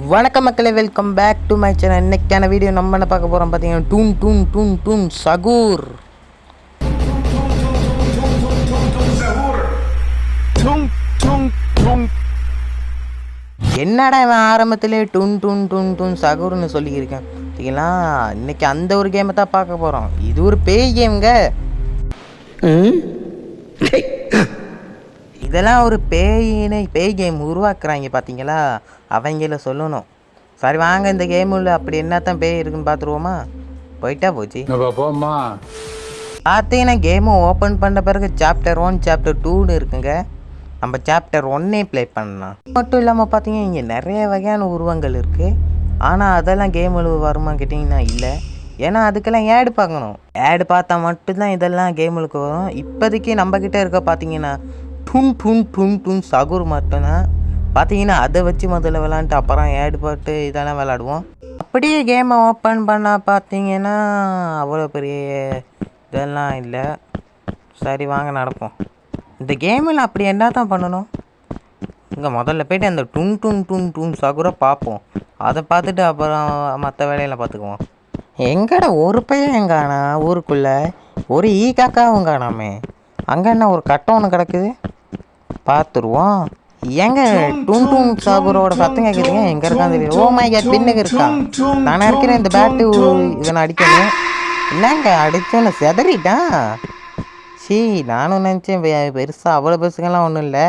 வணக்கம் மக்களே, welcome back to my channel. இன்னைக்கான வீடியோ நம்ம என்ன பார்க்க போகிறோம் பார்த்தீங்கன்னா, டூன் டூன் டூன் டூன் சகூர். என்னடா இவன் ஆரம்பத்திலே டூன் டூன் டூன் டூன் சகூர்னு சொல்லியிருக்கேன் பார்த்தீங்களா. இன்னைக்கு அந்த ஒரு கேமை தான் பார்க்க போகிறோம். இது ஒரு பேய் கேமுங்க. இதெல்லாம் ஒரு பேய் கேம் உருவாக்குறாங்க பார்த்தீங்களா, அவங்கள சொல்லணும். சரி வாங்க, இந்த கேமில் அப்படி என்னத்தான் பேய் இருக்குன்னு பார்த்துருவோமா? போயிட்டா போச்சு. பார்த்தீங்கன்னா கேமை ஓப்பன் பண்ண பிறகு சாப்டர் 1 சாப்டர் 2ன்னு இருக்குங்க. நம்ம சாப்டர் 1 ப்ளே பண்ணலாம். மட்டும் இல்லாமல் பார்த்தீங்கன்னா இங்கே நிறைய வகையான உருவங்கள் இருக்குது. ஆனால் அதெல்லாம் கேமில் வருமா கேட்டிங்கன்னா இல்லை. ஏன்னா அதுக்கெல்லாம் ஏடு பார்க்கணும். ஏடு பார்த்தா மட்டும்தான் இதெல்லாம் கேமுக்கு வரும். இப்போதைக்கு நம்மக்கிட்ட இருக்க பார்த்தீங்கன்னா டூன் டூன் டூன் டூன் சகூர் மட்டும்தான். பார்த்தீங்கன்னா அதை வச்சு முதல்ல விளாண்டுட்டு அப்புறம் ஏடு பாட்டு இதெல்லாம் விளாடுவோம். அப்படியே கேமை ஓப்பன் பண்ணால் பார்த்தீங்கன்னா அவ்வளோ பெரிய இதெல்லாம் இல்லை. சரி வாங்க நடப்போம். இந்த கேமில் அப்படி என்ன தான் பண்ணணும்? இங்கே முதல்ல போய்ட்டு அந்த டூன் டூன் டூன் டூன் சகூரை பார்ப்போம். அதை பார்த்துட்டு அப்புறம் மற்ற வேலையில் பார்த்துக்குவோம். எங்கடா ஒரு பையன் எங்கானா ஊருக்குள்ளே ஒரு காக்காவும் காணாமே. அங்கே என்ன ஒரு கட்டம் ஒன்று கிடக்குது, பார்த்துருவோம். எங்க டூன் டூன் சாகூரோட சத்தம் கேட்குதுங்க. எங்கே இருக்கான்னு தெரியும். ஓ மை காட், பின்னுக்கு இருக்கான். நான் இருக்கிறேன் இந்த பேட்டு இதை அடிக்கணும். என்னங்க அடிச்சோன்னு செதறிட்டான். சீ, நானும் நினச்சேன் பெருசாக அவ்வளோ பெருசுங்கெல்லாம் ஒன்றும் இல்லை.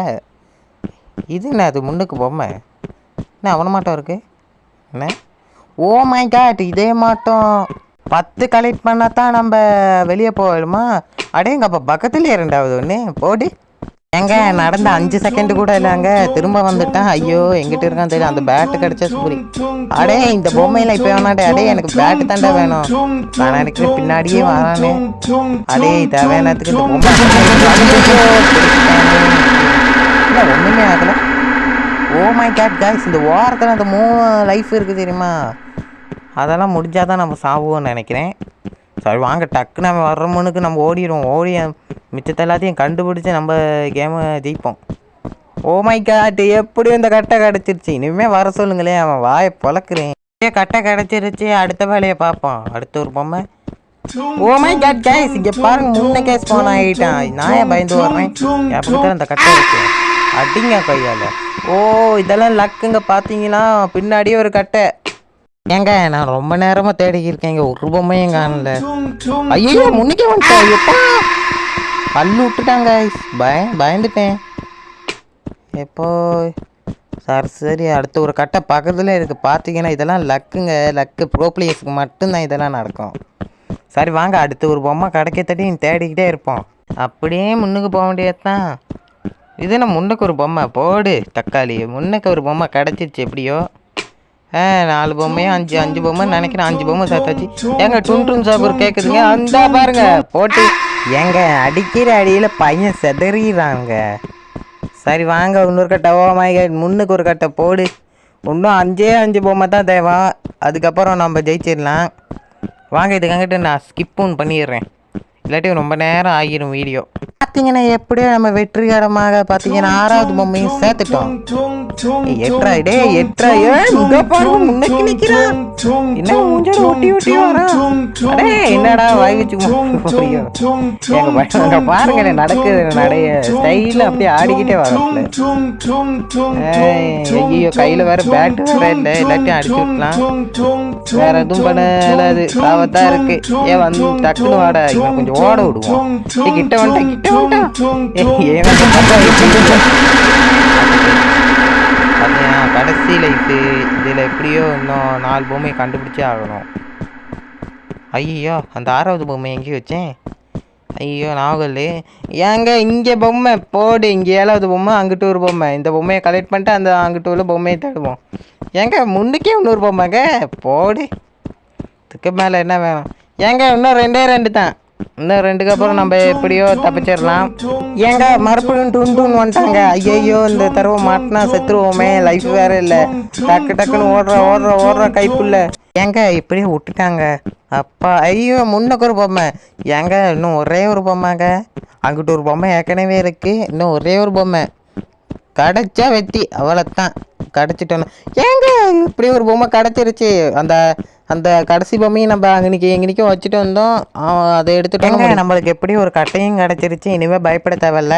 இது என்ன அது முன்னுக்கு பொம்மை என்ன அவன மாட்டம் இருக்குது என்ன? ஓ மை காட், இதே மாட்டோம் 10 கலெக்ட் பண்ணால் தான் நம்ம வெளியே போகணுமா? அடேங்கப்பா, பக்கத்துலேயே 2வது ஒன்று போடி. எங்க நடந்த 5 செகண்ட் கூட இல்லைங்க, திரும்ப வந்துட்டேன். ஐயோ எங்கிட்ட இருக்கான்னு தெரியல. அந்த பேட்டு கிடச்சா சூரி. அடே இந்த பொம்மையில இப்போ வேணாடே. அடே எனக்கு பேட்டு தாண்டா வேணும். நான் இருக்கிற பின்னாடியே வரானே. அடே தேவையானத்துக்கு இந்த பொம்மை ஒன்றுமே ஆகல. ஓ மை காட் காய்ஸ், இந்த வாரத்தில் அந்த 3 லைஃப் இருக்குது தெரியுமா? அதெல்லாம் முடிஞ்சாதான் நம்ம சாவோன்னு நினைக்கிறேன். சரி வாங்க, டக்குன்னு நம்ம வர்ற முன்னுக்கு நம்ம ஓடிடுவோம். மிச்சத்தை எல்லாத்தையும் கண்டுபிடிச்சி நம்ம கேமை ஜெயிப்போம். ஓ மை காட், எப்படியும் இந்த கட்டை கிடச்சிருச்சு. இனிமேல் வர சொல்லுங்களேன், அவன் வாயை பொழக்கிறேன். கட்டை கிடச்சிருச்சு, அடுத்த வேலையை பார்ப்போம். அடுத்த ஒரு பொம்மை. ஓ மை காட் கைஸ், இங்கே பாருங்க, முன்ன கேஸ் போன ஆகிட்டான். நான் ஏன் பயந்து வர்றேன்? எப்படித்தான் இந்த கட்டை இருக்கு, அடிங்க கையால். ஓ இதெல்லாம் லக்குங்க. பார்த்தீங்கன்னா பின்னாடியே ஒரு கட்டை. ஏங்க நான் ரொம்ப நேரமாக தேடிக்கிருக்கேங்க, ஒரு பொம்மையும் காணல. ஐயோ முன்னுக்கே வந்துட்டேன். பல்லு விட்டுட்டாங்க. பயந்துட்டேன். எப்போ சரி அடுத்த ஒரு கட்டை பக்கத்தில் இருக்குது. பார்த்தீங்கன்னா இதெல்லாம் லக்குங்க. லக்கு ப்ரோ பிளேயர்ஸுக்கு மட்டும்தான் இதெல்லாம் நடக்கும். சரி வாங்க, அடுத்த ஒரு பொம்மை கிடைக்க தட்டி தேடிக்கிட்டே இருப்போம். அப்படியே முன்னுக்கு போக வேண்டியது தான். இது என்ன முன்னுக்கு ஒரு பொம்மை போடு தக்காளி. முன்னுக்கு ஒரு பொம்மை கிடச்சிருச்சு எப்படியோ. 4 பொம்மையும் 5 பொம்மை நினைக்கிறேன். 5 பொம்மை சேர்த்தாச்சு. ஏங்க டூன் டூன் சாகூர் கேட்குதுங்க. அந்த பாருங்க போட்டு ஏங்க அடிக்கிற அடியில் பையன் செதறிறாங்க. சரி வாங்க, இன்னொரு கட்டை. ஓ மை காட், முன்னுக்கு ஒரு கட்டை போடு. இன்னும் 5 பொம்மை தான் தேவை. அதுக்கப்புறம் நம்ம ஜெயிச்சிடலாம். வாங்க, இதுக்காங்கிட்ட நான் ஸ்கிப் ஒன்று பண்ணிடுறேன், இல்லாட்டி ரொம்ப நேரம் ஆகிரும் வீடியோ. பார்த்தீங்கன்னா எப்படியோ நம்ம வெற்றிகரமாக பார்த்தீங்கன்னா 6வது பொம்மையும் சேர்த்துட்டோம். முன்னுக்கு நிற்கிறான். என்ன மூஞ்சோட ஒட்டி வரான். அடே என்னடா வாய் வச்சு எங்க பாருங்க, நடக்குது நடைய ஸ்டைல அப்படியே ஆடிக்கிட்டே வர. ஐயோ கையில வேற பேட்டு வேற இல்லை, எல்லாத்தையும் அடிச்சு விட்டலாம். வேற எதுவும் பண்ணலாது, சாவத்தான் இருக்கு. ஏன் வந்து டக்குன்னு வாடா, இவன் கொஞ்சம் ஓட விடுவோம். கிட்ட வந்துட்டேன். கடைசி லைஃபு இதில் எப்படியோ இன்னும் 4 பொம்மையை கண்டுபிடிச்சே ஆகணும். ஐயோ அந்த 6வது பொம்மை எங்கேயும் வச்சேன். ஐயோ நாகல். ஏங்க இங்கே பொம்மை போடு. இங்கே 7வது பொம்மை, அங்கிட்டு ஒரு பொம்மை. இந்த பொம்மையை கலெக்ட் பண்ணிட்டு அந்த அங்கிட்டு உள்ள பொம்மையை தேடுவோம். ஏங்க முன்னுக்கே இன்னொரு பொம்மைங்க போடு. இதுக்கு மேலே என்ன வேணும்? ஏங்க இன்னும் 2 தான். இன்னும் 2க்கு அப்புறம் நம்ம எப்படியோ தப்பிச்சிடலாம். ஏங்க மறுபடியும் டூன் டூன் வந்துட்டாங்க. ஐயோ இந்த தடவை மாட்டினா செத்துருவோமே, லைஃப் வேற இல்லை. டக்குன்னு ஓடுற கைப்புள்ள. ஏங்க இப்படியே விட்டுட்டாங்க. அப்பா ஐயோ முன்னுக்கு ஒரு பொம்மை. ஏங்க இன்னும் ஒரே ஒரு பொம்மைங்க. அங்கிட்டு ஒரு பொம்மை ஏற்கனவே இருக்குது. இன்னும் ஒரே ஒரு பொம்மை. கிடச்சா வெட்டி, அவ்வளோத்தான். கிடச்சிட்டோன்னு ஏங்க இப்படி ஒரு பொம்மை கிடச்சிருச்சு. அந்த அந்த கடைசி பொம்மையும் நம்ம எங்கனிக்கும் வச்சுட்டு வந்தோம். அதை எடுத்துட்டோங்க. நம்மளுக்கு எப்படி ஒரு கட்டையும் கிடச்சிருச்சு. இனிமேல் பயப்பட தேவையில்ல.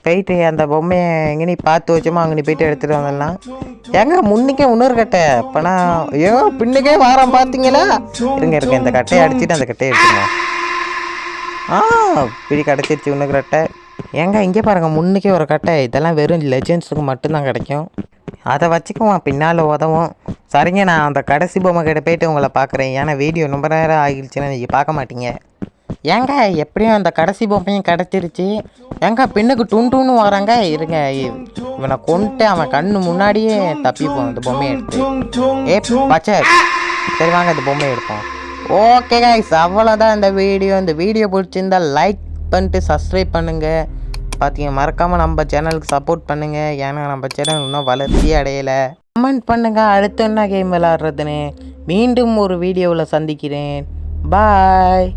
போயிட்டு அந்த பொம்மையை எங்கனி பார்த்து வச்சோமோ அங்கே போயிட்டு எடுத்துகிட்டு வந்துடலாம். ஏங்க முன்னிக்கே இன்னொரு கட்டை அப்போனா ஐயோ பின்னுக்கே வாரம் பார்த்தீங்களா? இருங்க இந்த கட்டையை அடிச்சுட்டு அந்த கட்டையை எடுத்துருவோம். இப்படி கிடச்சிருச்சு இன்னொரு கட்டை. ஏங்க இங்கே பாருங்கள் முன்னுக்கே ஒரு கட்டை. இதெல்லாம் வெறும் லெஜெண்ட்ஸுக்கு மட்டும்தான் கிடைக்கும். அதை வச்சுக்குவோம் பின்னால் உதவும். சரிங்க நான் அந்த கடைசி பொம்மை கிட்ட போயிட்டு உங்களை பார்க்குறேன். ஏன்னா வீடியோ ரொம்ப நேரம் ஆகிடுச்சுன்னா நீங்கள் பார்க்க மாட்டீங்க. ஏங்க எப்படியும் அந்த கடைசி பொம்மையும் கிடச்சிருச்சு. ஏங்க பின்னுக்கு டுன்னு வராங்க. இருங்க இவனை கொண்டுட்டு அவன் கண்ணு முன்னாடியே தப்பிப்போம் இந்த பொம்மையை எடுத்து. பச்சை சரி வாங்க இந்த பொம்மையை எடுப்போம். ஓகே கைஸ் அவ்வளோதான் இந்த வீடியோ பிடிச்சிருந்தா லைக் பண்ணிட்டு சப்ஸ்கிரைப் பண்ணுங்கள். பார்த்தீங்க மறக்காமல் நம்ம சேனலுக்கு சப்போர்ட் பண்ணுங்கள். ஏன்னா நம்ம சேனல் இன்னும் வளர்ச்சி அடையலை. கமெண்ட் பண்ணுங்கள் அடுத்து என்ன கேம் விளாட்றதுன்னு. மீண்டும் ஒரு வீடியோவில் சந்திக்கிறேன். பாய்.